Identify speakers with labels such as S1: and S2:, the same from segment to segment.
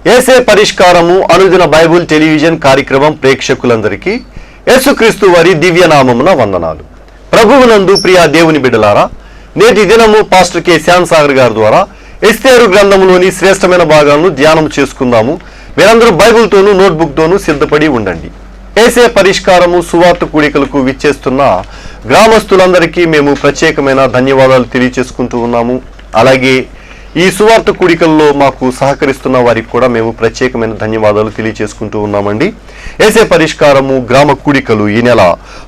S1: యేసే పరిష్కారము అనుదిన Bible television కార్యక్రమం ప్రేక్షకులందరికీ యేసుక్రీస్తు వారి దివ్యనామమున వందనాలు. ప్రభువునందు ప్రియ దేవుని బిడ్డలారా, నేటి దినము పాస్టర్ కె శ్యామ్ సాగర్ గారి ద్వారా ఎస్తేరు గ్రంథములోని శ్రేష్టమైన భాగాలను ధ్యానం చేసుకుందాము. మీరందరూ బైబుల్తోనూ నోట్బుక్తోనూ సిద్ధపడి ఉండండి. యేసే పరిష్కారము సువార్త కూడికలకు విచ్చేస్తున్న గ్రామస్తులందరికీ మేము ప్రత్యేకమైన ధన్యవాదాలు తెలియచేసుకుంటూ ఉన్నాము. అలాగే ఈ సువార్త కూడికల్లో మాకు సహకరిస్తున్న వారికి కూడా మేము ప్రత్యేకమైన ధన్యవాదాలు తెలియచేసుకుంటూ ఉన్నామండి. యేసే పరిష్కారము గ్రామ కూడికలు ఈ నెల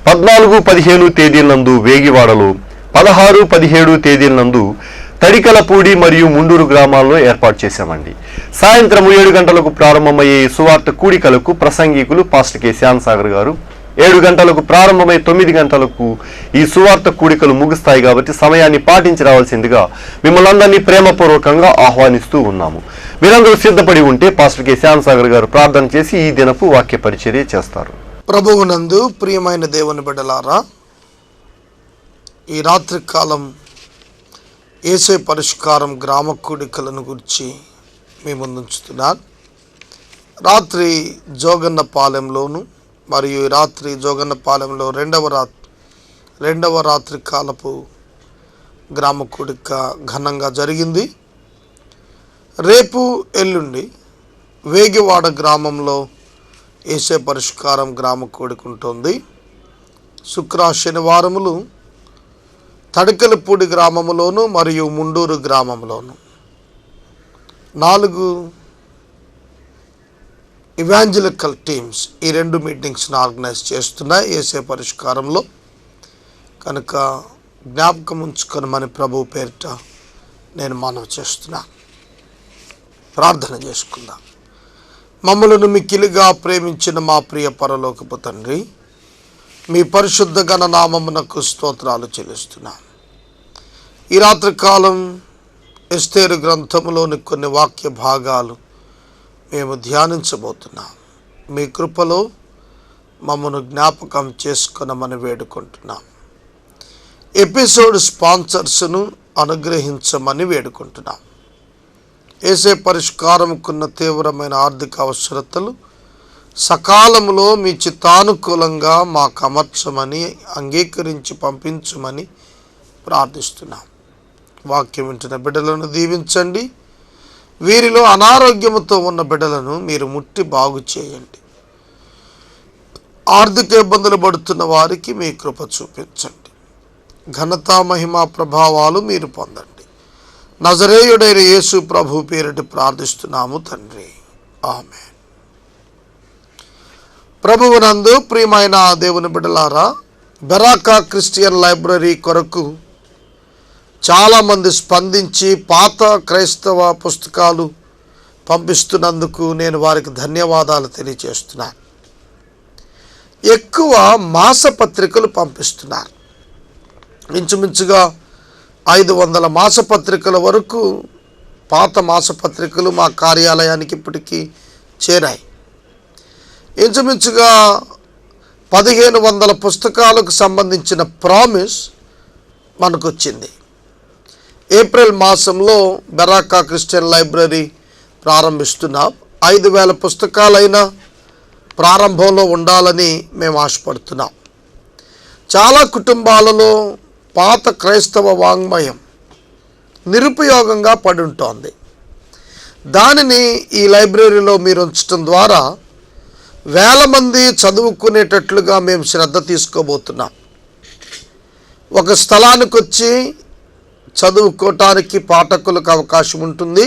S1: 14, 15 తేదీలందు వేగివాడలో, 16, 17 తేదీలందు తడికలపూడి మరియు ముండూరు గ్రామాల్లో ఏర్పాటు చేశామండి. సాయంత్రం 7 గంటలకు ప్రారంభమయ్యే సువార్త కూడికలకు ప్రసంగికులు పాస్టర్ కె శ్యామ్ సాగర్ గారు. 7 గంటలకు ప్రారంభమై 9 గంటలకు ఈ సువార్త కూడికలు ముగుస్తాయి. కాబట్టి సమయాన్ని పాటించి రావాల్సిందిగా మిమ్మల్ని అందరినీ ప్రేమపూర్వకంగా ఆహ్వానిస్తూ ఉన్నాము. మీరందరూ సిద్ధపడి ఉంటే పాస్టర్ కె శ్యామ్ సాగర్ గారు ప్రార్థన చేసి ఈ దినపు వాక్య పరిచర్య చేస్తారు.
S2: ప్రభువునందు ప్రియమైన దేవుని బిడ్డలారా, ఈ రాత్రి కాలం యేసే పరిష్కారం గ్రామ కూడికలను గురించి మీ ముందుంచుతున్నాను. రాత్రి జోగన్నపాలెంలోను మరియు ఈ రాత్రి జోగన్నపాలెంలో రెండవ రాత్రి కాలపు గ్రామ కూడిక ఘనంగా జరిగింది. రేపు ఎల్లుండి వేగివాడ గ్రామంలో యేసే పరిష్కారం గ్రామ కూడిక ఉంటుంది. శుక్ర శనివారములు తడికలపూడి గ్రామంలోను మరియు ముండూరు గ్రామంలోను 4 ఇవాంజలికల్ టీమ్స్ ఈ 2 మీటింగ్స్ని ఆర్గనైజ్ చేస్తున్నాయి యేసే పరిష్కారంలో. కనుక జ్ఞాపకం ఉంచుకొని మన ప్రభు పేరిట నేను మనవి చేస్తున్నా. ప్రార్థన చేసుకుందాం. మమ్మలను మిక్కిలిగా ప్రేమించిన మా ప్రియ పరలోకపు తండ్రి, మీ పరిశుద్ధ గణనామమునకు స్తోత్రాలు చెల్లిస్తున్నాం. ఈ రాత్రి కాలం ఎస్తేరు గ్రంథములోని కొన్ని వాక్య భాగాలు మేము ధ్యానించబోతున్నాం. మీ కృపలో మమ్మను జ్ఞాపకం చేసుకొనమని వేడుకుంటున్నాం. ఎపిసోడ్ స్పాన్సర్స్ను అనుగ్రహించమని వేడుకుంటున్నాం. యేసే పరిష్కారముకున్న తీవ్రమైన ఆర్థిక అవసరతలు సకాలంలో మీ చిత్తానుకూలంగా మాకు అమర్చమని అంగీకరించి పంపించమని ప్రార్థిస్తున్నాం. వాక్యం వింటున్న బిడ్డలను దీవించండి. వీరిలో అనారోగ్యముతో ఉన్న బిడ్డలను మీరు ముట్టి బాగు చేయండి. ఆర్థిక ఇబ్బందులు పడుతున్న వారికి మీ కృప చూపించండి. ఘనత మహిమ ప్రభావాలు మీరు పొందండి. నజరేయుడైన యేసు ప్రభు పేరిట ప్రార్థిస్తున్నాము తండ్రి, ఆమేన్. ప్రభువునందు ప్రియమైన దేవుని బిడ్డలారా, బెరాకా క్రిస్టియన్ లైబ్రరీ కొరకు చాలామంది స్పందించి పాత క్రైస్తవ పుస్తకాలు పంపిస్తున్నందుకు నేను వారికి ధన్యవాదాలు తెలియజేస్తున్నాను. ఎక్కువ మాసపత్రికలు పంపిస్తున్నారు. ఇంచుమించుగా 500 మాసపత్రికల వరకు పాత మాసపత్రికలు మా కార్యాలయానికి ఇప్పటికీ చేరాయి. ఇంచుమించుగా 1500 పుస్తకాలకు సంబంధించిన ప్రామిస్ మనకు వచ్చింది. ఏప్రిల్ మాసంలో బెరాకా క్రిస్టియన్ లైబ్రరీ ప్రారంభిస్తున్నాం. 5000 పుస్తకాలైనా ప్రారంభంలో ఉండాలని మేము ఆశపడుతున్నాం. చాలా కుటుంబాలలో పాత క్రైస్తవ వాంగ్మయం నిరుపయోగంగా పడి ఉంటుంది. దానిని ఈ లైబ్రరీలో మీరు ఉంచడం ద్వారా వేల మంది చదువుకునేటట్లుగా మేము శ్రద్ధ తీసుకోబోతున్నాం. ఒక స్థలానికి వచ్చి చదువుకోవటానికి పాఠకులకు అవకాశం ఉంటుంది.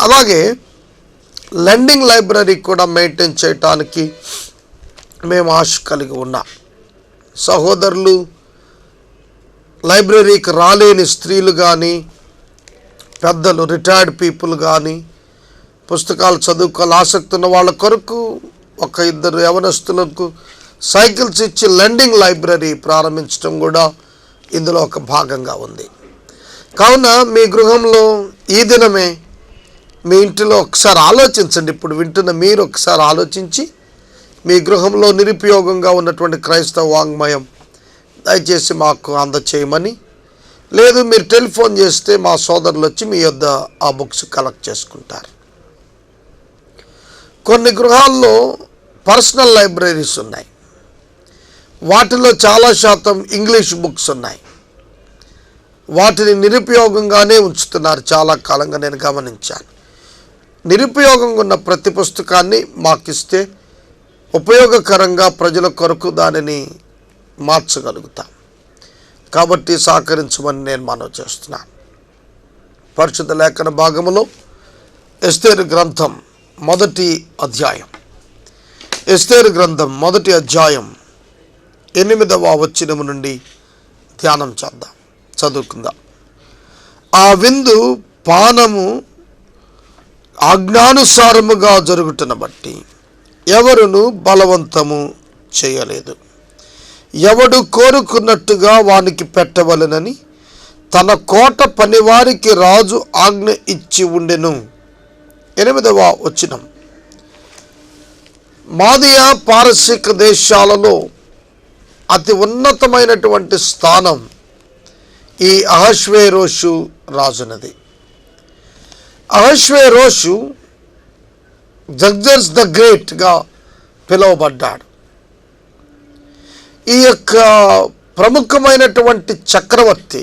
S2: అలాగే లెండింగ్ లైబ్రరీ కూడా మెయింటైన్ చేయటానికి మేము ఆశ కలిగి ఉన్నాం. సహోదరులు, లైబ్రరీకి రాలేని స్త్రీలు కానీ, పెద్దలు, రిటైర్డ్ పీపుల్ కానీ, పుస్తకాలు చదువుకోవాలి ఆసక్తి ఉన్న వాళ్ళ కొరకు 1-2 యవనస్తులకు సైకిల్స్ ఇచ్చి లెండింగ్ లైబ్రరీ ప్రారంభించడం కూడా ఇందులో ఒక భాగంగా ఉంది. కావున మీ గృహంలో ఈ దినమే మీ ఇంటిలో ఒకసారి ఆలోచించండి. ఇప్పుడు వింటున్న మీరు ఒకసారి ఆలోచించి మీ గృహంలో నిరుపయోగంగా ఉన్నటువంటి క్రైస్తవ వాంగ్మయం దయచేసి మాకు అందచేయమని లేదు మీరు టెలిఫోన్ చేస్తే మా సోదరులు వచ్చి మీ యొద్ద ఆ బుక్స్ కలెక్ట్ చేసుకుంటారు. కొన్ని గృహాల్లో పర్సనల్ లైబ్రరీస్ ఉన్నాయి. వాటిలో చాలా శాతం ఇంగ్లీష్ బుక్స్ ఉన్నాయి. వాటిని నిరుపయోగంగానే ఉంచుతున్నారు. చాలా కాలంగా నేను గమనించాను. నిరుపయోగంగా ఉన్న ప్రతి పుస్తకాన్ని మాకిస్తే ఉపయోగకరంగా ప్రజల కొరకు దానిని మార్చగలుగుతాం. కాబట్టి సహకరించమని నేను మనవి చేస్తున్నాను. పరిశుద్ధ లేఖన భాగములో ఎస్తేరు గ్రంథం మొదటి అధ్యాయం, ఎస్తేరు గ్రంథం మొదటి అధ్యాయం 8వ వచనము నుండి ధ్యానం చేద్దాం, చదువుకుందాం. ఆ విందు పానము ఆజ్ఞానుసారముగా జరుగుతున్న బట్టి ఎవరును బలవంతము చేయలేదు. ఎవడు కోరుకున్నట్టుగా వానికి పెట్టవలెనని తన కోట పనివారికి రాజు ఆజ్ఞ ఇచ్చి ఉండెను. 8వ వచనం. మాదియా పారసీక దేశాలలో అతి ఉన్నతమైనటువంటి స్థానం ఈ అహష్వేరోషు రాజునది. అహష్వేరోషు జగ్జర్స్ ద గ్రేట్గా పిలువబడ్డాడు. ఈ యొక్క ప్రముఖమైనటువంటి చక్రవర్తి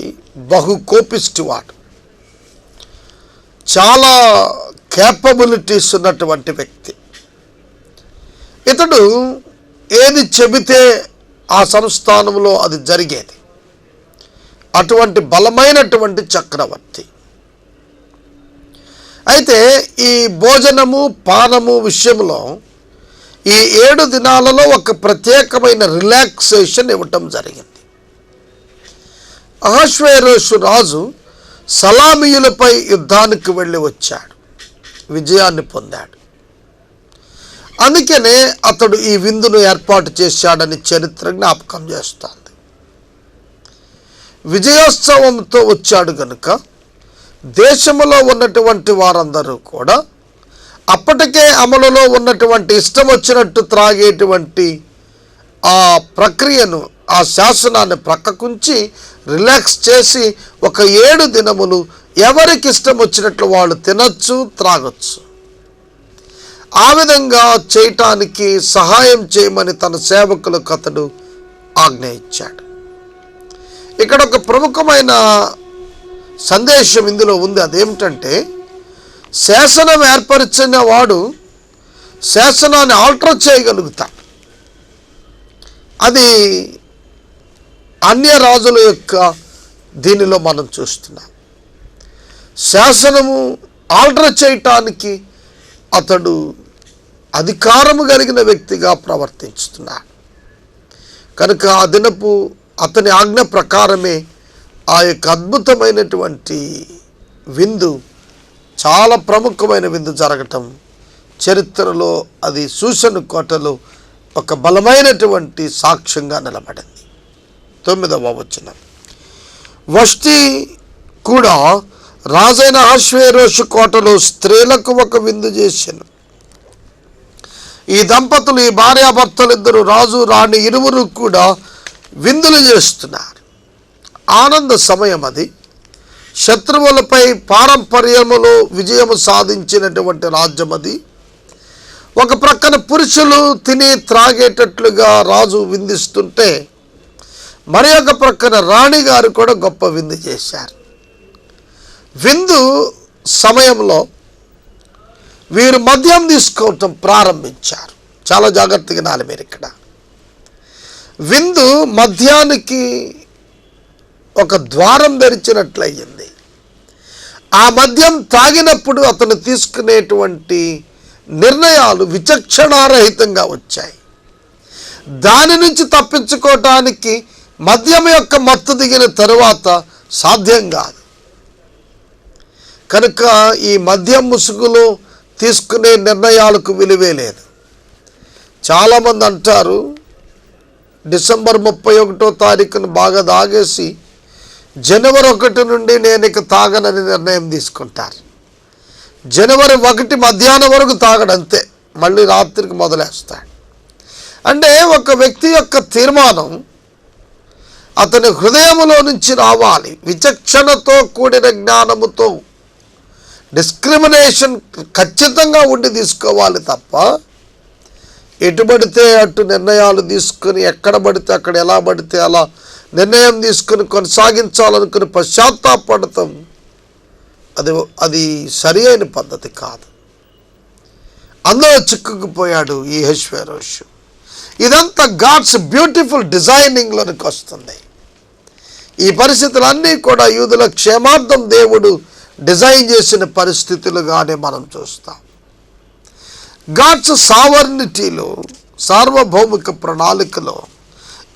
S2: బహు కోపిష్టివాడు, చాలా కేపబిలిటీస్ ఉన్నటువంటి వ్యక్తి. ఇతడు ఏది చెబితే ఆ సంస్థానంలో అది జరిగేది. అటువంటి బలమైనటువంటి చక్రవర్తి. అయితే ఈ భోజనము పానము విషయంలో ఈ 7 దినాలలో ఒక ప్రత్యేకమైన రిలాక్సేషన్ ఇవ్వటం జరిగింది. అహష్వేరోషు రాజు సలామీయులపై యుద్ధానికి వెళ్ళి వచ్చాడు, విజయాన్ని పొందాడు. అందుకనే అతడు ఈ విందును ఏర్పాటు చేశాడని చరిత్ర జ్ఞాపకం చేస్తోంది. విజయోత్సవంతో వచ్చాడు కనుక దేశంలో ఉన్నటువంటి వారందరూ కూడా అప్పటికే అమలులో ఉన్నటువంటి ఇష్టం వచ్చినట్టు త్రాగేటువంటి ఆ ప్రక్రియను, ఆ శాసనాన్ని ప్రక్కకుంచి రిలాక్స్ చేసి ఒక 7 దినములు ఎవరికి ఇష్టం వచ్చినట్లు వాళ్ళు తినచ్చు, త్రాగొచ్చు. ఆ విధంగా చేయటానికి సహాయం చేయమని తన సేవకులకు అతడు ఆజ్ఞ ఇచ్చాడు. ఇక్కడ ఒక ప్రముఖమైన సందేశం ఇందులో ఉంది. అదేమిటంటే, శాసనం ఏర్పరిచిన వాడు శాసనాన్ని ఆల్టర్ చేయగలుగుతాడు. అది అన్య రాజుల యొక్క దీనిలో మనం చూస్తున్నాం. శాసనము ఆల్టర్ చేయటానికి అతడు అధికారము కలిగిన వ్యక్తిగా ప్రవర్తిస్తున్నాడు. కనుక ఆ దినపు అతని ఆజ్ఞ ప్రకారమే ఆ యొక్క అద్భుతమైనటువంటి విందు, చాలా ప్రముఖమైన విందు జరగటం చరిత్రలో అది సూసను కోటలో ఒక బలమైనటువంటి సాక్ష్యంగా నిలబడింది. 9వ వచనం. వష్టి కూడా రాజైన అహష్వేరోషు కోటలో స్త్రీలకు ఒక విందు చేశాను. ఈ దంపతులు, ఈ భార్యాభర్తలు ఇద్దరు, రాజు రాణి ఇరువురు కూడా విందులు చేస్తున్నారు. ఆనంద సమయం అది. శత్రువులపై పారంపర్యములో విజయము సాధించినటువంటి రాజ్యం అది. ఒక ప్రక్కన పురుషులు తిని త్రాగేటట్లుగా రాజు విందిస్తుంటే, మరి ఒక ప్రక్కన రాణిగారు కూడా గొప్ప విందు చేశారు. విందు సమయంలో వీరు మద్యం తీసుకోవటం ప్రారంభించారు. చాలా జాగ్రత్తగా వినాలి మీరు ఇక్కడ. విందు మద్యానికి ఒక ద్వారం తెరిచినట్లయింది. ఆ మద్యం తాగినప్పుడు అతను తీసుకునేటువంటి నిర్ణయాలు విచక్షణారహితంగా వచ్చాయి. దాని నుంచి తప్పించుకోవటానికి మద్యం యొక్క మత్తు దిగిన తరువాత సాధ్యం కాదు. కనుక ఈ మద్యం ముసుగులో తీసుకునే నిర్ణయాలకు విలువే లేదు. చాలామంది అంటారు, డిసెంబర్ 31వ తారీఖున బాగా తాగేసి జనవరి 1 నుండి నేను ఇక తాగనని నిర్ణయం తీసుకుంటారు. జనవరి 1 మధ్యాహ్నం వరకు తాగడంతే, మళ్ళీ రాత్రికి మొదలేస్తాడు. అంటే ఒక వ్యక్తి యొక్క తీర్మానం అతని హృదయములో నుంచి రావాలి. విచక్షణతో కూడిన జ్ఞానముతో, డిస్క్రిమినేషన్ ఖచ్చితంగా ఉండి తీసుకోవాలి తప్ప ఎటు పడితే అటు నిర్ణయాలు తీసుకుని, ఎక్కడ పడితే అక్కడ, ఎలా పడితే అలా నిర్ణయం తీసుకుని కొనసాగించాలనుకుని పశ్చాత్తాపడతాం, అది సరి అయిన పద్ధతి కాదు. అందులో చిక్కుకుపోయాడు ఈ అహష్వేరోషు. ఇదంతా గాడ్స్ బ్యూటిఫుల్ డిజైనింగ్లోనికి వస్తుంది. ఈ పరిస్థితులన్నీ కూడా యూదుల క్షేమార్థం దేవుడు డిజైన్ చేసిన పరిస్థితులుగానే మనం చూస్తాం. గాడ్స్ సావర్నిటీలో, సార్వభౌమిక ప్రణాళికలో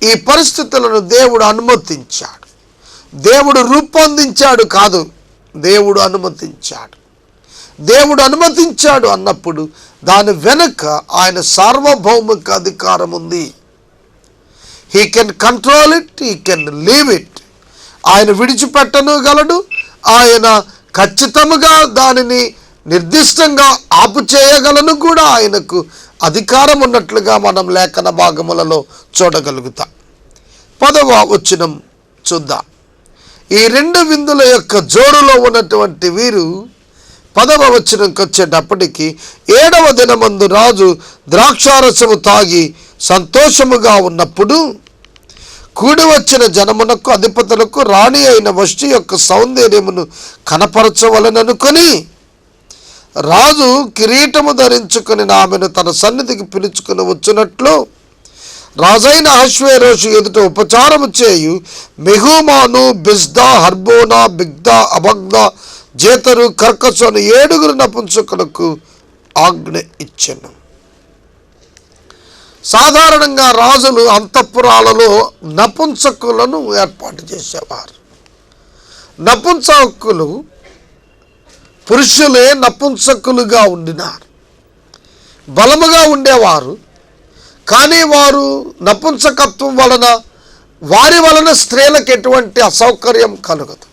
S2: ఈ పరిస్థితులను దేవుడు అనుమతించాడు. దేవుడు రూపొందించాడు కాదు, దేవుడు అనుమతించాడు. దేవుడు అనుమతించాడు అన్నప్పుడు దాని వెనుక ఆయన సార్వభౌమిక అధికారం ఉంది. He can control it, he can leave it. ఆయన విడిచిపెట్టనుగలడు, ఆయన ఖచ్చితంగా దానిని నిర్దిష్టంగా ఆపు చేయగలను కూడా ఆయనకు అధికారం ఉన్నట్లుగా మనం లేఖన భాగములలో చూడగలుగుతాం. 10వ వచనం చూద్దాం. ఈ రెండు విందుల యొక్క జోరులో ఉన్నటువంటి వీరు 10వ వచనంకి వచ్చేటప్పటికి 7వ దినమందు రాజు ద్రాక్షారసము తాగి సంతోషముగా ఉన్నప్పుడు కూడి వచ్చిన జనమునకు అధిపతులకు రాణి అయిన వష్టి యొక్క సౌందర్యమును కనపరచవలననుకొని రాజు కిరీటము ధరించుకుని ఆమెను తన సన్నిధికి పిలుచుకుని వచ్చినట్లు రాజైన అహష్వేరోషు ఎదుట ఉపచారము చేయు మెహూమాను, బిజ్దా, హర్బోనా, బిగ్దా, అబగ్దా, జేతరు, కర్కసు అని 7 నపుంసకులకు ఆజ్ఞ ఇచ్చెను. సాధారణంగా రాజులు అంతఃపురాలలో నపుంసకులను ఏర్పాటు చేసేవారు. నపుంసకులు పురుషులే నపుంసకులుగా ఉండినారు. బలముగా ఉండేవారు, కానీ వారు నపుంసకత్వం వలన వారి వలన స్త్రీలకు ఎటువంటి అసౌకర్యం కలగదు.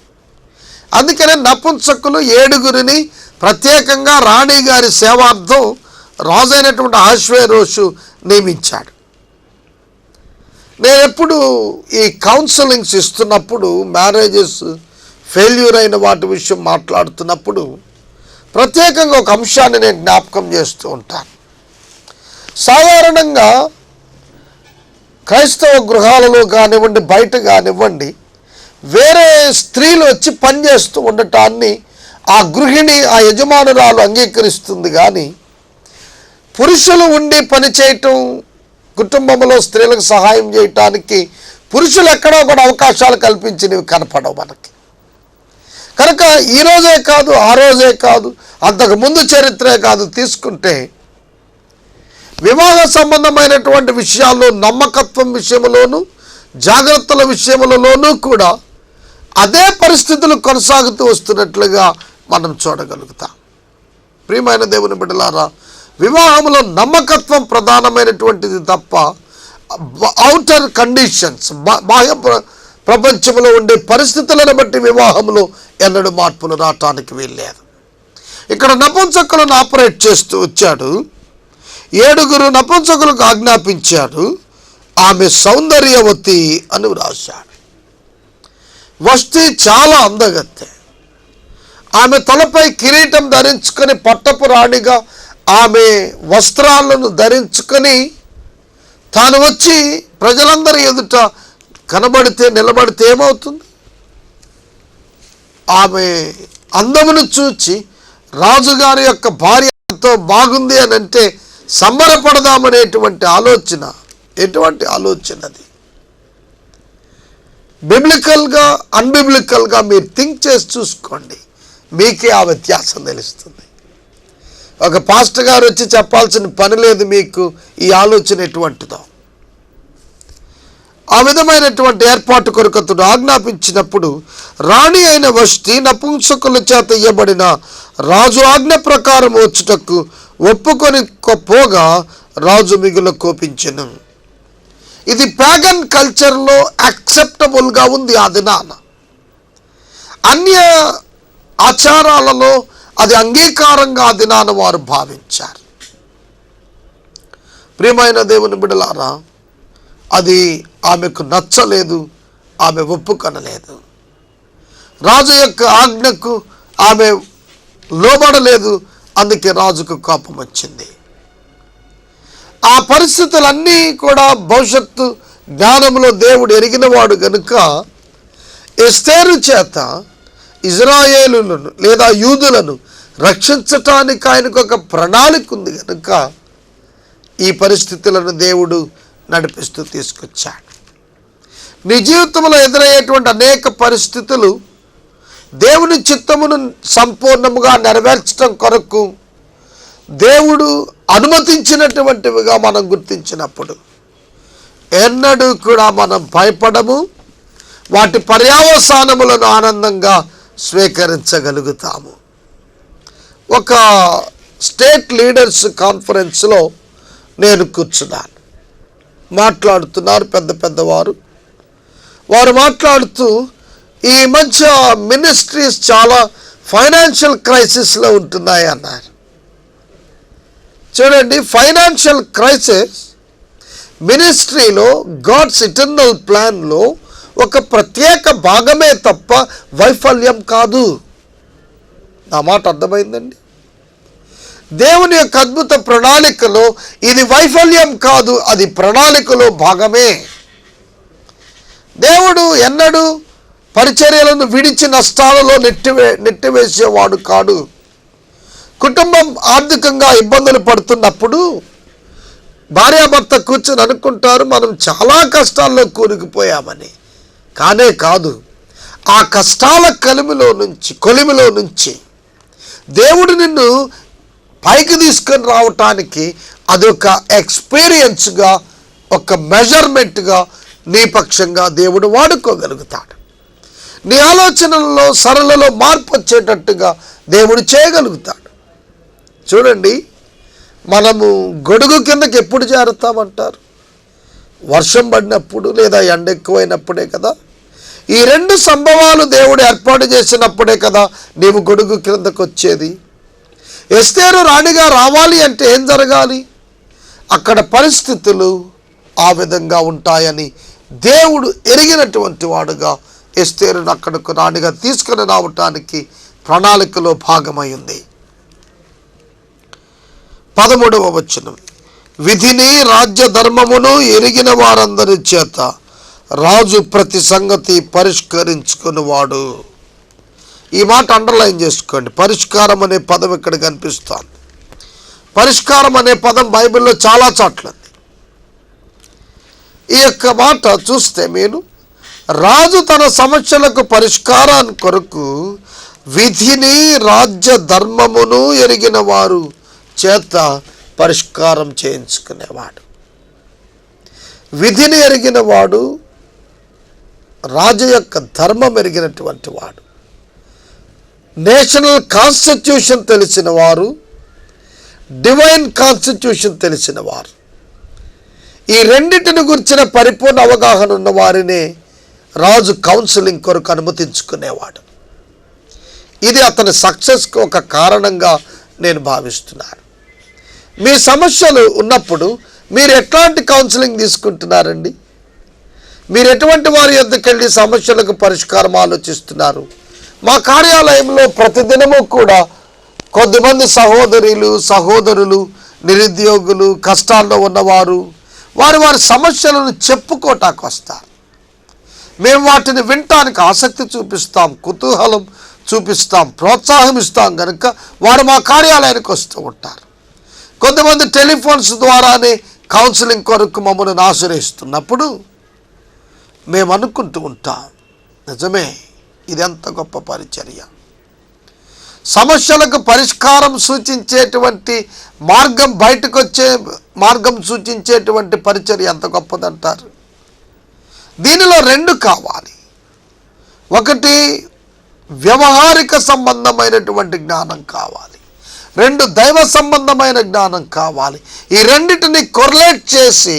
S2: అందుకనే నపుంసకులు 7 ప్రత్యేకంగా రాణి గారి సేవార్థం రాజైనటువంటి అహష్వేరోషు నియమించాడు. నేను ఎప్పుడు ఈ కౌన్సిలింగ్స్ ఇస్తున్నప్పుడు, మ్యారేజెస్ ఫెయిల్యూర్ అయిన వాటి విషయం మాట్లాడుతున్నప్పుడు ప్రత్యేకంగా ఒక అంశాన్ని నేను జ్ఞాపకం చేస్తూ ఉంటాను. సాధారణంగా క్రైస్తవ గృహాలలో కానివ్వండి, బయట కానివ్వండి, వేరే స్త్రీలు వచ్చి పనిచేస్తూ ఉండటాన్ని ఆ గృహిణి, ఆ యజమానురాలు అంగీకరిస్తుంది. కానీ పురుషులు ఉండి పని చేయటం, కుటుంబంలో స్త్రీలకు సహాయం చేయటానికి పురుషులు ఎక్కడో కూడా అవకాశాలు కల్పించినవి కనపడవు మనకి. కనుక ఈరోజే కాదు, ఆ రోజే కాదు, అంతకు ముందు చరిత్రే కాదు తీసుకుంటే వివాహ సంబంధమైనటువంటి విషయాల్లో, నమ్మకత్వం విషయంలోనూ, జాగ్రత్తల విషయములలోనూ కూడా అదే పరిస్థితులు కొనసాగుతూ వస్తున్నట్లుగా మనం చూడగలుగుతాం. ప్రియమైన దేవుని బిడ్డలారా, వివాహంలో నమ్మకత్వం ప్రధానమైనటువంటిది తప్ప ఔటర్ కండిషన్స్, బాహ్య ప్రపంచంలో ఉండే పరిస్థితులను బట్టి వివాహంలో ఎన్నడూ మార్పులు రావటానికి వీల్లేదు. ఇక్కడ నపుంసకులను ఆపరేట్ చేస్తూ వచ్చాడు. 7 నపుంసకులకు ఆజ్ఞాపించాడు. ఆమె సౌందర్యవతి అని వ్రాశాడు. వష్టి చాలా అందగత్తె. ఆమె తలపై కిరీటం ధరించుకొని పట్టపు రాణిగా ఆమె వస్త్రాలను ధరించుకొని తాను వచ్చి ప్రజలందరి ఎదుట కనబడితే, నిలబడితే ఏమవుతుంది? ఆమె అందమును చూచి రాజుగారి యొక్క భార్య ఎంతో బాగుంది అని అంటే సంబరపడదామనేటువంటి ఆలోచన, ఎటువంటి ఆలోచన అది? బిబ్లికల్గా, అన్బిబ్లికల్గా మీరు థింక్ చేసి చూసుకోండి, మీకే ఆ వ్యత్యాసం తెలుస్తుంది. ఒక పాస్టర్ గారు వచ్చి చెప్పాల్సిన పని లేదు మీకు ఈ ఆలోచన ఎటువంటిదో. ఆ విధమైనటువంటి ఏర్పాటు కొరకు అతడు ఆజ్ఞాపించినప్పుడు రాణి అయిన వష్టి నపుంసకుల చేత ఇయ్యబడిన రాజు ఆజ్ఞ ప్రకారం వచ్చుటకు ఒప్పుకొని పోగా రాజు మిగుల కోపించెను. ఇది ప్యాగన్ కల్చర్లో యాక్సెప్టబుల్గా ఉంది. ఆ దినాన అన్య ఆచారాలలో అది అంగీకారంగా ఆ దినాన వారు భావించారు. ప్రియమైన దేవుని బిడ్డలారా, అది ఆమెకు నచ్చలేదు, ఆమె ఒప్పుకొనలేదు. రాజు యొక్క ఆజ్ఞకు ఆమె లోబడలేదు. అందుకే రాజుకు కోపం వచ్చింది. ఆ పరిస్థితులన్నీ కూడా భవిష్యత్తు జ్ఞానంలో దేవుడు ఎరిగినవాడు గనుక ఎస్తేరు చేత ఇజ్రాయేలులను లేదా యూదులను రక్షించటానికి ఆయనకు ఒక ప్రణాళిక ఉంది కనుక ఈ పరిస్థితులను దేవుడు నడిపిస్తూ తీసుకొచ్చాడు. నీ జీవితంలో ఎదురయ్యేటువంటి అనేక పరిస్థితులు దేవుని చిత్తమును సంపూర్ణముగా నెరవేర్చడం కొరకు దేవుడు అనుమతించినటువంటివిగా మనం గుర్తించినప్పుడు ఎన్నడూ కూడా మనం భయపడము. వాటి పర్యవసానములను ఆనందంగా స్వీకరించగలుగుతాము. ఒక స్టేట్ లీడర్స్ కాన్ఫరెన్స్లో నేను కూర్చున్నాను. మాట్లాడుతున్నారు పెద్ద పెద్దవారు. వారు మాట్లాడుతూ ఈ మధ్య మినిస్ట్రీస్ చాలా ఫైనాన్షియల్ క్రైసిస్లో ఉంటున్నాయి అన్నారు. చూడండి, ఫైనాన్షియల్ క్రైసిస్ మినిస్ట్రీలో గాడ్స్ ఇటర్నల్ ప్లాన్లో ఒక ప్రత్యేక భాగమే తప్ప వైఫల్యం కాదు. నా మాట అర్థమైందండి? దేవుని యొక్క అద్భుత ప్రణాళికలో ఇది వైఫల్యం కాదు, అది ప్రణాళికలో భాగమే. దేవుడు ఎన్నడూ పరిచర్యలను విడిచి నష్టాలలో నెట్టివేసేవాడు కాడు. కుటుంబం ఆర్థికంగా ఇబ్బందులు పడుతున్నప్పుడు భార్యాభర్త కూర్చొని అనుకుంటారు మనం చాలా కష్టాల్లో కూరుకుపోయామని. కానే కాదు, ఆ కష్టాల కొలిమిలో నుంచి దేవుడు నిన్ను పైకి తీసుకొని రావటానికి అదొక ఎక్స్పీరియన్స్గా, ఒక మెజర్మెంట్గా నీ పక్షంగా దేవుడు వాడుకోగలుగుతాడు. నీ ఆలోచనలలో సరళలో మార్పు వచ్చేటట్టుగా దేవుడు చేయగలుగుతాడు. చూడండి, మనము గొడుగు కిందకి ఎప్పుడు చేరుతామంటారు? వర్షం పడినప్పుడు లేదా ఎండ ఎక్కువైనప్పుడే కదా. ఈ రెండు సంభవాలు దేవుడు ఏర్పాటు చేసినప్పుడే కదా నీవు గొడుగు కిందకు వచ్చేది. ఎస్తేరు రాణిగా రావాలి అంటే ఏం జరగాలి? అక్కడ పరిస్థితులు ఆ విధంగా ఉంటాయని దేవుడు ఎరిగినటువంటి వాడుగా ఎస్తేరును అక్కడకు రాణిగా తీసుకుని రావటానికి ప్రణాళికలో భాగమైంది. 13వ వచనం, విధిని రాజ్య ధర్మమును ఎరిగిన వారందరి చేత రాజు ప్రతి సంగతి పరిష్కరించుకునేవాడు. ఈ మాట అండర్లైన్ చేసుకోండి. పరిష్కారం అనే పదం ఇక్కడ కనిపిస్తోంది. పరిష్కారం అనే పదం బైబిల్లో చాలా చోట్ల. ఈ యొక్క మాట చూస్తే మీరు రాజు తన సమస్యలకు పరిష్కారాన్ని కొరకు విధిని రాజ్య ధర్మమును ఎరిగిన వారు చేత పరిష్కారం చేయించుకునేవాడు. విధిని ఎరిగిన వాడు, రాజు యొక్క ధర్మం ఎరిగినటువంటి వాడు, నేషనల్ కాన్స్టిట్యూషన్ తెలిసిన వారు, డివైన్ కాన్స్టిట్యూషన్ తెలిసిన వారు, ఈ రెండింటిని గురించిన పరిపూర్ణ అవగాహన ఉన్న వారినే రాజు కౌన్సిలింగ్ కొరకు అనుమతించుకునేవాడు. ఇది అతని సక్సెస్కి ఒక కారణంగా నేను భావిస్తున్నాను. మీ సమస్యలు ఉన్నప్పుడు మీరు ఎట్లాంటి కౌన్సిలింగ్ తీసుకుంటున్నారండి? మీరు ఎటువంటి వారి యొద్దకు వెళ్ళి సమస్యలకు పరిష్కారం ఆలోచిస్తున్నారు? మా కార్యాలయంలో ప్రతిదినము కూడా కొద్దిమంది సహోదరులు నిరుద్యోగులు, కష్టాల్లో ఉన్నవారు వారి సమస్యలను చెప్పుకోటానికి వస్తారు. మేము వాటిని వినటానికి ఆసక్తి చూపిస్తాం, కుతూహలం చూపిస్తాం, ప్రోత్సాహం ఇస్తాం కనుక వారు మా కార్యాలయానికి వస్తూ ఉంటారు. కొంతమంది టెలిఫోన్స్ ద్వారానే కౌన్సిలింగ్ కొరకు మమ్మల్ని ఆశ్రయిస్తున్నప్పుడు మేము అనుకుంటూ ఉంటాం, నిజమే, ఇది ఎంత గొప్ప పరిచర్య. సమస్యలకు పరిష్కారం సూచించేటువంటి మార్గం, బయటకు వచ్చే మార్గం సూచించేటువంటి పరిచర్య ఎంత గొప్పదంటారు. దీనిలో రెండు కావాలి. ఒకటి వ్యవహారిక సంబంధమైనటువంటి జ్ఞానం కావాలి, రెండు దైవ సంబంధమైన జ్ఞానం కావాలి. ఈ రెండింటిని కొరిలేట్ చేసి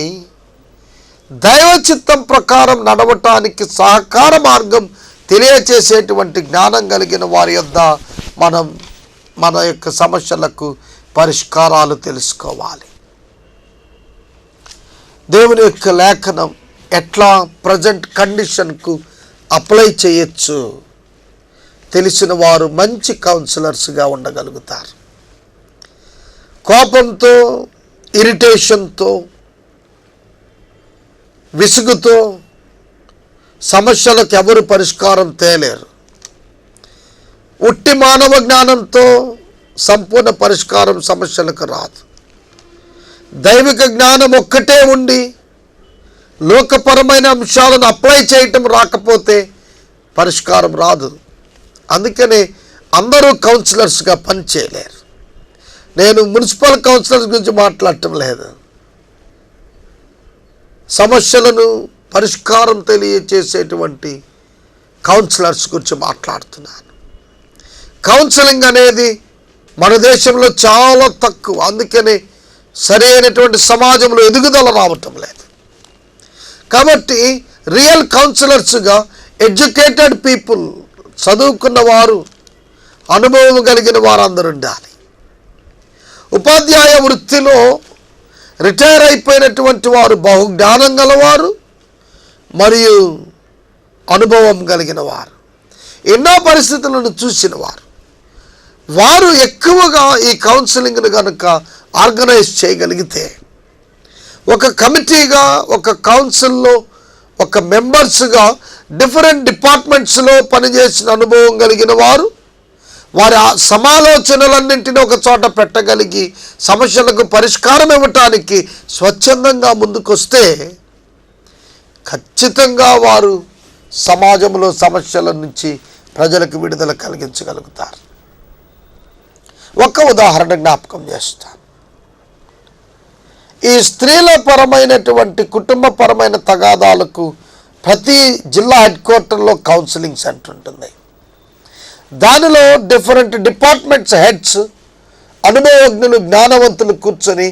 S2: దైవ చిత్తం ప్రకారం నడవటానికి సహకార మార్గం తెలియచేసేటువంటి జ్ఞానం కలిగిన వారి యొద్ద మనం మన యొక్క సమస్యలకు పరిష్కారాలు తెలుసుకోవాలి. దేవుని యొక్క లేఖనం ఎట్లా ప్రజెంట్ కండిషన్కు అప్లై చేయొచ్చు తెలిసిన వారు మంచి కౌన్సిలర్స్గా ఉండగలుగుతారు. కోపంతో, ఇరిటేషన్తో, విసుగుతో సమస్యలకు ఎవరు పరిష్కారం తేలేరు. ఉట్టి మానవ జ్ఞానంతో సంపూర్ణ పరిష్కారం సమస్యలకు రాదు. దైవిక జ్ఞానం ఒక్కటే ఉండి లోకపరమైన అంశాలను అప్లై చేయటం రాకపోతే పరిష్కారం రాదు. అందుకనే అందరూ కౌన్సిలర్స్గా పనిచేయలేరు. నేను మున్సిపల్ కౌన్సిలర్స్ గురించి మాట్లాడటం లేదు, సమస్యలను పరిష్కారం తెలియచేసేటువంటి కౌన్సిలర్స్ గురించి మాట్లాడుతున్నాను. కౌన్సిలింగ్ అనేది మన దేశంలో చాలా తక్కువ. అందుకనే సరైనటువంటి సమాజంలో ఎదుగుదల రావటం లేదు. కాబట్టి రియల్ కౌన్సిలర్స్గా ఎడ్యుకేటెడ్ పీపుల్, చదువుకున్న వారు, అనుభవం కలిగిన వారు అందరూ ఉండాలి. ఉపాధ్యాయ వృత్తిలో రిటైర్ అయిపోయినటువంటి వారు బహుజ్ఞానం గలవారు మరియు అనుభవం కలిగిన వారు, ఎన్నో పరిస్థితులను చూసిన వారు ఎక్కువగా ఈ కౌన్సిలింగ్ను కనుక ఆర్గనైజ్ చేయగలిగితే, ఒక కమిటీగా, ఒక కౌన్సిల్లో ఒక మెంబర్స్గా డిఫరెంట్ డిపార్ట్మెంట్స్లో పనిచేసిన అనుభవం కలిగిన వారు వారి సమాలోచనలన్నింటినీ ఒక చోట పెట్టగలిగి సమస్యలకు పరిష్కారం ఇవ్వటానికి స్వచ్ఛందంగా ముందుకొస్తే ఖచ్చితంగా వారు సమాజంలో సమస్యల నుంచి ప్రజలకు విడుదల కలిగించగలుగుతారు. ఒక ఉదాహరణ జ్ఞాపకం చేస్తాను. ఈ స్త్రీల పరమైనటువంటి కుటుంబపరమైన తగాదాలకు ప్రతి జిల్లా హెడ్ క్వార్టర్లో కౌన్సిలింగ్ సెంటర్ ఉంటుంది. దానిలో డిఫరెంట్ డిపార్ట్మెంట్స్ హెడ్స్, అనుభవజ్ఞులు, జ్ఞానవంతులు కూర్చొని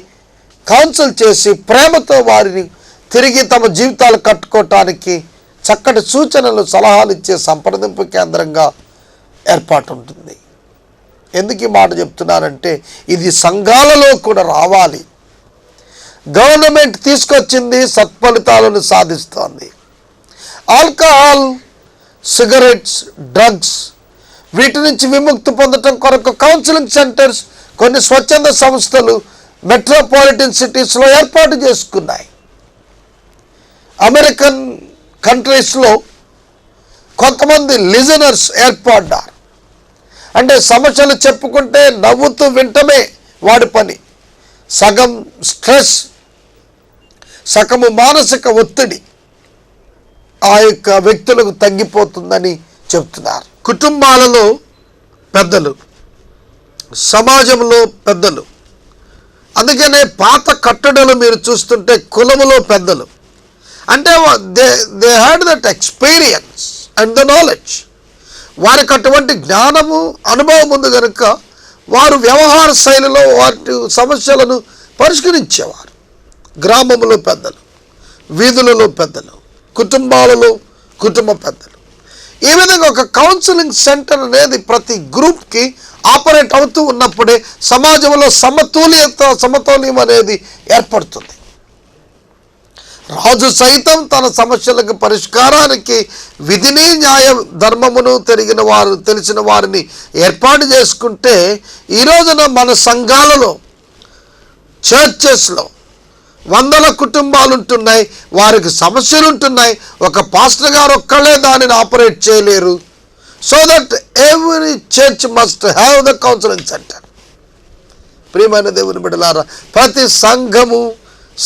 S2: కౌన్సిల్ చేసి ప్రేమతో వారిని తిరిగి తమ జీవితాలు కట్టుకోవటానికి చక్కటి సూచనలు, సలహాలు ఇచ్చే సంప్రదింపు కేంద్రంగా ఏర్పాటు ఉంటుంది. ఎందుకు ఈ మాట చెప్తున్నానంటే ఇది సంఘాలలో కూడా రావాలి. గవర్నమెంట్ తీసుకొచ్చింది, సత్ఫలితాలను సాధిస్తోంది. ఆల్కహాల్, సిగరెట్స్, డ్రగ్స్ వీటి నుంచి విముక్తి పొందటం కొరకు కౌన్సిలింగ్ సెంటర్స్ కొన్ని స్వచ్ఛంద సంస్థలు మెట్రోపాలిటన్ సిటీస్లో ఏర్పాటు చేసుకున్నాయి. అమెరికన్ కంట్రీస్లో కొంతమంది లిజనర్స్ ఏర్పడ్డారు. అంటే సమస్యలు చెప్పుకుంటే నవ్వుతూ వింటమే వాడి పని. సగం స్ట్రెస్, సగము మానసిక ఒత్తిడి ఆ యొక్క వ్యక్తులకు తగ్గిపోతుందని చెప్తున్నారు. కుటుంబాలలో పెద్దలు, సమాజంలో పెద్దలు, అందుకనే పాత కట్టడలు మీరు చూస్తుంటే కులములో పెద్దలు అంటే they had that experience and the knowledge. వారికి అటువంటి జ్ఞానము, అనుభవం ఉంది కనుక వారు వ్యవహార శైలిలో వాటి సమస్యలను పరిష్కరించేవారు. గ్రామంలో పెద్దలు, వీధులలో పెద్దలు, కుటుంబాలలో కుటుంబ పెద్దలు. ఈ విధంగా ఒక కౌన్సిలింగ్ సెంటర్ అనేది ప్రతి గ్రూప్కి ఆపరేట్ అవుతూ ఉన్నప్పుడే సమాజంలో సమతుల్యం అనేది ఏర్పడుతుంది. రాజు సైతం తన సమస్యలకు పరిష్కారానికి విధిని, న్యాయ ధర్మమును తెలిసిన వారిని ఏర్పాటు చేసుకుంటే ఈ రోజున మన సంఘాలలో, చర్చెస్లో వందల కుటుంబాలు ఉంటున్నాయి, వారికి సమస్యలు ఉంటున్నాయి. ఒక పాస్టర్ గారు ఒక్కళ్ళే దానిని ఆపరేట్ చేయలేరు. So that every church must have the counselling centre. ప్రియమైన దేవుని బిడ్డలారా, ప్రతి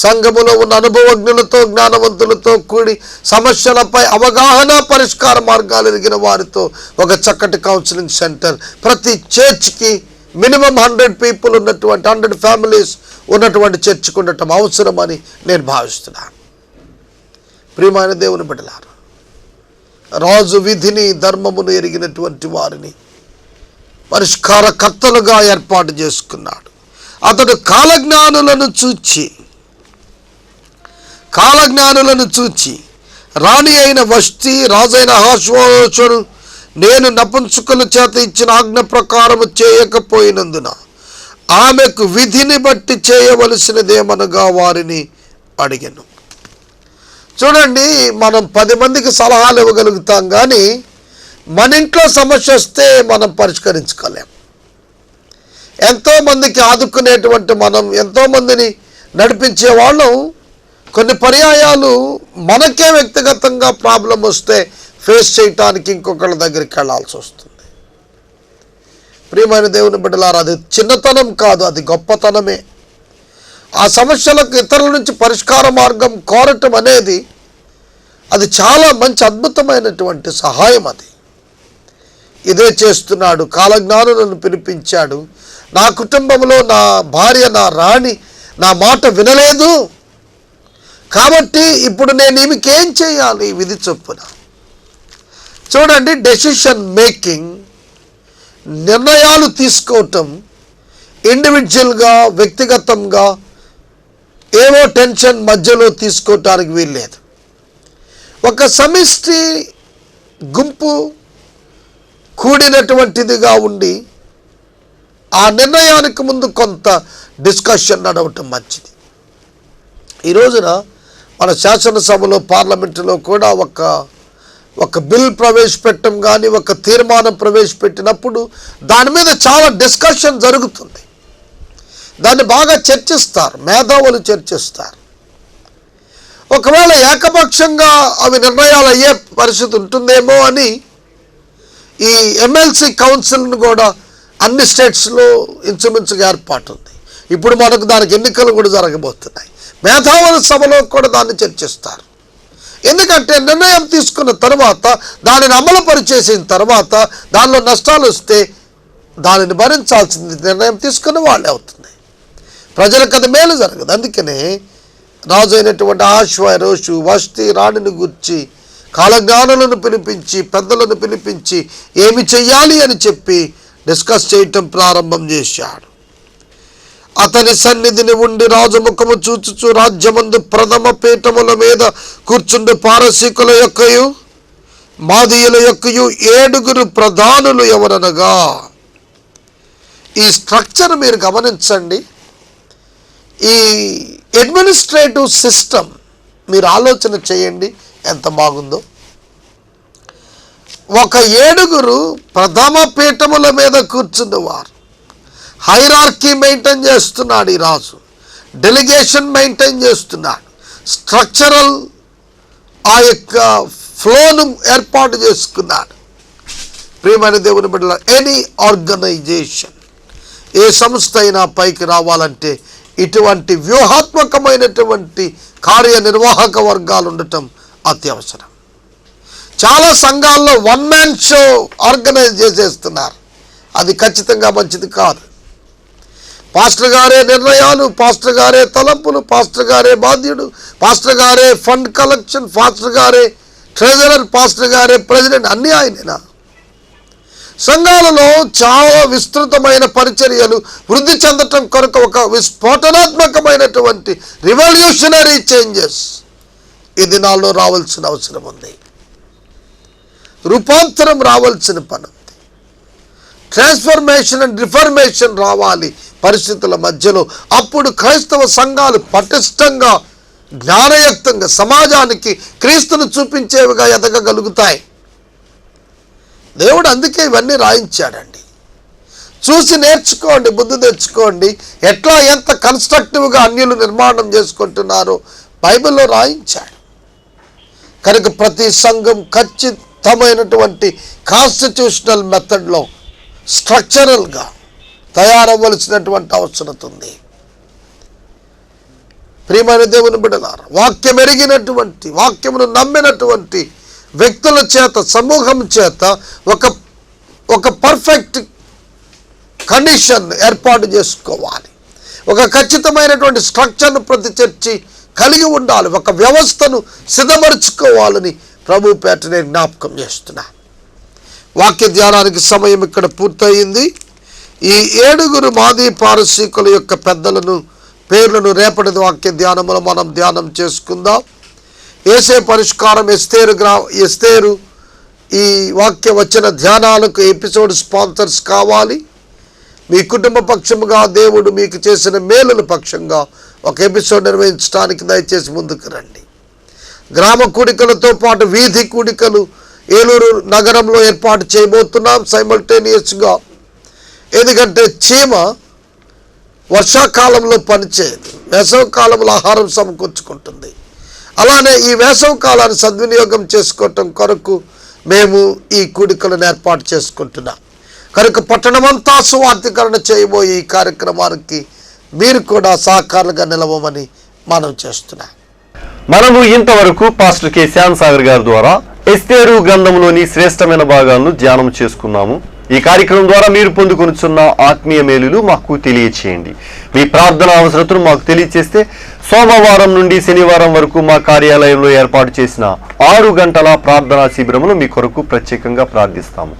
S2: సంఘములో ఉన్న అనుభవజ్ఞులతో, జ్ఞానవంతులతో కూడి సమస్యలపై అవగాహన, పరిష్కార మార్గాలు ఎరిగిన వారితో ఒక చక్కటి కౌన్సిలింగ్ సెంటర్ ప్రతి చర్చ్కి మినిమం 100 పీపుల్ ఉన్నటువంటి 100 ఫ్యామిలీస్ ఉన్నటువంటి చర్చ్కి ఉండటం అవసరమని నేను భావిస్తున్నాను. ప్రియమైన దేవుని బిడ్డలారా, రాజు విధిని, ధర్మమును ఎరిగినటువంటి వారిని పరిష్కారకర్తలుగా ఏర్పాటు చేసుకున్నాడు. అతడు కాలజ్ఞానులను చూచి రాణి అయిన వష్టి, రాజైన అహష్వేరోషును నేను నపుంసకుల చేత ఇచ్చిన ఆజ్ఞ ప్రకారము చేయకపోయినందున ఆమెకు విధిని బట్టి చేయవలసినదేమనగా వారిని అడిగాను. చూడండి, మనం 10 మందికి సలహాలు ఇవ్వగలుగుతాం, కానీ మన ఇంట్లో సమస్య వస్తే మనం పరిష్కరించుకోలేం. ఎంతోమందికి ఆదుకునేటువంటి మనం, ఎంతోమందిని నడిపించే వాళ్ళం, కొన్ని పర్యాయాలు మనకే వ్యక్తిగతంగా ప్రాబ్లం వస్తే ఫేస్ చేయటానికి ఇంకొకళ్ళ దగ్గరికి వెళ్ళాల్సి వస్తుంది. ప్రియమైన దేవుని బిడ్డలారా, అది చిన్నతనం కాదు, అది గొప్పతనమే. ఆ సమస్యలకు ఇతరుల నుంచి పరిష్కార మార్గం కోరటం అనేది అది చాలా మంచి అద్భుతమైనటువంటి సహాయం. అది ఇదే చేస్తున్నాడు. కాలజ్ఞానులను పిలిపించాడు. నా కుటుంబంలో నా భార్య, నా రాణి నా మాట వినలేదు, కాబట్టి ఇప్పుడు నేను ఈమెకేం చేయాలి? విధి చొప్పున. చూడండి, డెసిషన్ మేకింగ్, నిర్ణయాలు తీసుకోవటం ఇండివిజువల్గా, వ్యక్తిగతంగా ఏవో టెన్షన్ మధ్యలో తీసుకోవటానికి వీల్లేదు. ఒక సమిష్టి గుంపు కూడినటువంటిదిగా ఉండి ఆ నిర్ణయానికి ముందు కొంత డిస్కషన్ నడవటం మంచిది. ఈ రోజున మన శాసనసభలో, పార్లమెంటులో కూడా ఒక బిల్ ప్రవేశపెట్టడం కానీ, ఒక తీర్మానం ప్రవేశపెట్టినప్పుడు దాని మీద చాలా డిస్కషన్ జరుగుతుంది. దాన్ని బాగా చర్చిస్తారు, మేధావులు చర్చిస్తారు. ఒకవేళ ఏకపక్షంగా అవి నిర్ణయాలు అయ్యే పరిస్థితి ఉంటుందేమో అని ఈ ఎమ్మెల్సీ కౌన్సిల్ను కూడా అన్ని స్టేట్స్లో ఇంచుమించుగా ఏర్పాటు ఉంది. ఇప్పుడు మనకు దానికి ఎన్నికలు కూడా జరగబోతున్నాయి. మేధావుల సభలో కూడా దాన్ని చర్చిస్తారు. ఎందుకంటే నిర్ణయం తీసుకున్న తర్వాత, దానిని అమలు పరిచేసిన తర్వాత దానిలో నష్టాలు వస్తే దానిని భరించాల్సింది నిర్ణయం తీసుకున్న వాళ్ళే అవుతుంది. ప్రజలకు అది మేలు జరగదు. అందుకనే రాజు అయినటువంటి ఆశ్వరోషు వష్టి రాణిని గుర్చి కాలజ్ఞానులను పిలిపించి, పెద్దలను పిలిపించి ఏమి చెయ్యాలి అని చెప్పి డిస్కస్ చేయటం ప్రారంభం చేశాడు. అతని సన్నిధిని ఉండి రాజు ముఖము చూచుచు రాజ్యమందు ప్రథమ పీఠముల మీద కూర్చుండి పారసీకుల యొక్కయు మాదీయుల యొక్కయు 7 ప్రధానులు ఎవరనగా. ఈ స్ట్రక్చర్ మీరు గమనించండి. ఈ అడ్మినిస్ట్రేటివ్ సిస్టమ్ మీరు ఆలోచన చేయండి ఎంత బాగుందో. ఒక 7 ప్రథమ పీఠముల మీద కూర్చున్నవారు. హైరార్కీ మెయింటైన్ చేస్తున్నాడు ఈ రాజు, డెలిగేషన్ మెయింటైన్ చేస్తున్నాడు, స్ట్రక్చరల్ ఆ యొక్క ఫ్లోను ఏర్పాటు చేసుకున్నాడు. ప్రియమైన దేవుని బిడ్డలారా, ఎనీ ఆర్గనైజేషన్, ఏ సంస్థ అయినా పైకి రావాలంటే ఇటువంటి వ్యూహాత్మకమైనటువంటి కార్యనిర్వాహక వర్గాలు ఉండటం అత్యవసరం. చాలా సంఘాల్లో 1 man షో ఆర్గనైజ్ చేసేస్తున్నారు. అది ఖచ్చితంగా మంచిది కాదు. పాస్టర్ గారే నిర్ణయాలు, పాస్టర్ గారే తలంపులు, పాస్టర్ గారే బాధ్యుడు, పాస్టర్ గారే ఫండ్ కలెక్షన్, పాస్టర్ గారే ట్రెజరర్, పాస్టర్ గారే ప్రెసిడెంట్, అన్నీ ఆయనేనా? సంఘాలలో చాలా విస్తృతమైన పరిచర్యలు వృద్ధి చెందటం కొరకు ఒక విస్ఫోటనాత్మకమైనటువంటి రివల్యూషనరీ చేంజెస్ ఈ దినాల్లో రావాల్సిన అవసరం ఉంది. రూపాంతరం రావాల్సిన పని ఉంది. ట్రాన్స్ఫర్మేషన్ అండ్ రిఫర్మేషన్ రావాలి పరిస్థితుల మధ్యలో. అప్పుడు క్రైస్తవ సంఘాలు పటిష్టంగా, జ్ఞానయుక్తంగా సమాజానికి క్రీస్తును చూపించేవిగా ఎదగగలుగుతాయి. దేవుడు అందుకే ఇవన్నీ రాయించాడండి. చూసి నేర్చుకోండి, బుద్ధి తెచ్చుకోండి. ఎట్లా ఎంత కన్స్ట్రక్టివ్గా అన్యులు నిర్మాణం చేసుకుంటున్నారో బైబిల్లో రాయించాడు. కనుక ప్రతి సంఘం ఖచ్చితమైనటువంటి కాన్స్టిట్యూషనల్ మెథడ్లో స్ట్రక్చరల్గా తయారవ్వలసినటువంటి అవసరం ఉంది. ప్రియమైన దేవుని బిడ్డలారా, వాక్యం ఎరిగినటువంటి, వాక్యమును నమ్మినటువంటి వ్యక్తుల చేత, సమూహం చేత ఒక పర్ఫెక్ట్ కండిషన్ ఏర్పాటు చేసుకోవాలి. ఒక ఖచ్చితమైనటువంటి స్ట్రక్చర్ను ప్రతి చర్చి కలిగి ఉండాలి. ఒక వ్యవస్థను సిద్ధపరచుకోవాలని ప్రభు పేట నేను జ్ఞాపకం చేస్తున్నా. వాక్య ధ్యానానికి సమయం ఇక్కడ పూర్తయింది. ఈ 7 మాదీ పారసీకుల యొక్క పెద్దలను పేర్లను రేపటి వాక్య ధ్యానంలో మనం ధ్యానం చేసుకుందాం. ఏసే పరిష్కారం ఎస్తేరు ఈ వాక్య వచ్చిన ధ్యానాలకు ఎపిసోడ్ స్పాన్సర్స్ కావాలి. మీ కుటుంబ పక్షముగా దేవుడు మీకు చేసిన మేలుల పక్షంగా ఒక ఎపిసోడ్ నిర్వహించడానికి దయచేసి ముందుకు రండి. గ్రామ కూడికలతో పాటు వీధి కూడికలు ఏలూరు నగరంలో ఏర్పాటు చేయబోతున్నాం సైమల్టేనియస్గా. ఎందుకంటే చీమ వర్షాకాలంలో పనిచేయదు, వేసవి కాలంలో ఆహారం సమకూర్చుకుంటుంది. అలానే ఈ వేసవి కాలాన్ని సద్వినియోగం చేసుకోవటం కొరకు మేము ఈ కూడికలను ఏర్పాటు చేసుకుంటున్నాం. కనుక పట్టణమంతా సువార్థీకరణ చేయబోయే ఈ కార్యక్రమానికి మీరు కూడా సహకారులుగా నిలవమని మనం చేస్తున్నాం.
S1: మనము ఇంతవరకు పాస్టర్ కె శ్యామ్ సాగర్ గారి ద్వారా ఎస్తేరు గ్రంథంలోని శ్రేష్టమైన భాగాలను ధ్యానం చేసుకున్నాము. ఈ కార్యక్రమం ద్వారా మీరు పొందుకొనుచున్న ఆత్మీయ మేలులు మాకు తెలియచేయండి. మీ ప్రార్థన అవసరతను మాకు తెలియచేస్తే సోమవారం నుండి శనివారం వరకు మా కార్యాలయంలో ఏర్పాటు చేసిన 6 గంటల ప్రార్థనా శిబిరమును మీ కొరకు ప్రత్యేకంగా ప్రార్థిస్తాము.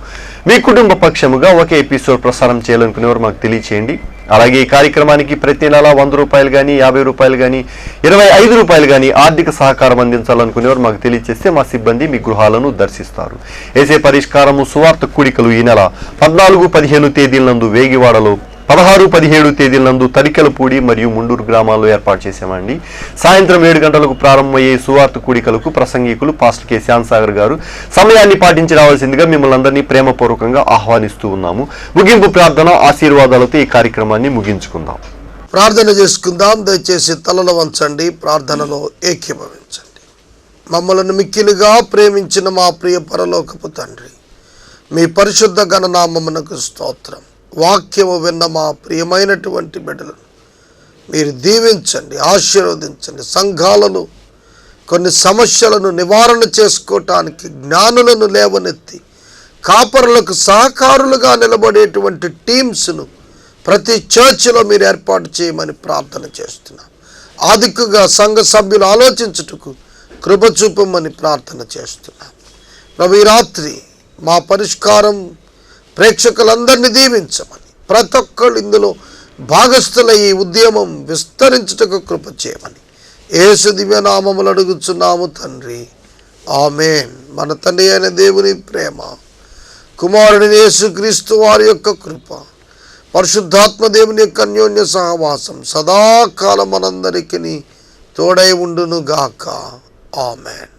S1: మీ కుటుంబ పక్షముగా ఒకే ఎపిసోడ్ ప్రసారం చేయాలనుకునేవారు మాకు తెలియచేయండి. అలాగే ఈ కార్యక్రమానికి ప్రతి నెల 100 రూపాయలు కానీ 50 రూపాయలు కానీ 25 రూపాయలు కానీ ఆర్థిక సహకారం అందించాలనుకునేవారు మాకు తెలియచేస్తే మా సిబ్బంది మీ గృహాలను దర్శిస్తారు. ఏసే పరిష్కారము సువార్త కూడికలు ఈ నెల 14, 15 తేదీలందు వేగివాడలో, 16, 17 తేదీలందు తరికెలపూడి మరియు ముండూరు గ్రామాల్లో ఏర్పాటు చేశామండి. సాయంత్రం 7 గంటలకు ప్రారంభమయ్యే సువార్త కూడికలకు ప్రసంగికులు పాస్టర్ కె శ్యామ్ సాగర్ గారు సమయాన్ని పాటించి రావాల్సిందిగా మిమ్మల్ని అందరినీ ప్రేమపూర్వకంగా ఆహ్వానిస్తూ ఉన్నాము. ముగింపు ప్రార్థన ఆశీర్వాదాలతో ఈ కార్యక్రమాన్ని ముగించుకుందాం.
S2: ప్రార్థన చేసుకుందాం. దయచేసి తలలో వంచండి, ప్రార్థనలో ఏకీభవించండి. మమ్మల్ని మిక్కిలిగా ప్రేమించిన మా ప్రియ పరలోకపు తండ్రి, మీ పరిశుద్ధ గణనామమునకు స్తోత్రం. వాక్యము విన్న మా ప్రియమైనటువంటి బిడ్డలను మీరు దీవించండి, ఆశీర్వదించండి. సంఘాలలో కొన్ని సమస్యలను నివారణ చేసుకోవటానికి జ్ఞానులను లేవనెత్తి కాపరులకు సహకారులుగా నిలబడేటువంటి టీమ్స్ను ప్రతి చర్చిలో మీరు ఏర్పాటు చేయమని ప్రార్థన చేస్తున్నాం. ఆదిక్కుగా సంఘ సభ్యులు ఆలోచించుటకు కృప చూపమని ప్రార్థన చేస్తున్నాం. ప్రభు, ఈ రాత్రి మా పరిష్కారం ప్రేక్షకులందరినీ దీవించమని, ప్రతి ఒక్కళ్ళు ఇందులో భాగస్థుల ఈ ఉద్యమం విస్తరించుటకు కృప చేయమని యేసు దివ్యనామములు అడుగుచున్నాము తండ్రి, ఆమేన్. మన తండ్రి అయిన దేవుని ప్రేమ, కుమారుని యేసుక్రీస్తు వారి యొక్క కృప, పరిశుద్ధాత్మ దేవుని యొక్క అన్యోన్య సహవాసం సదాకాలం మనందరికీ తోడై ఉండును గాక. ఆమేన్.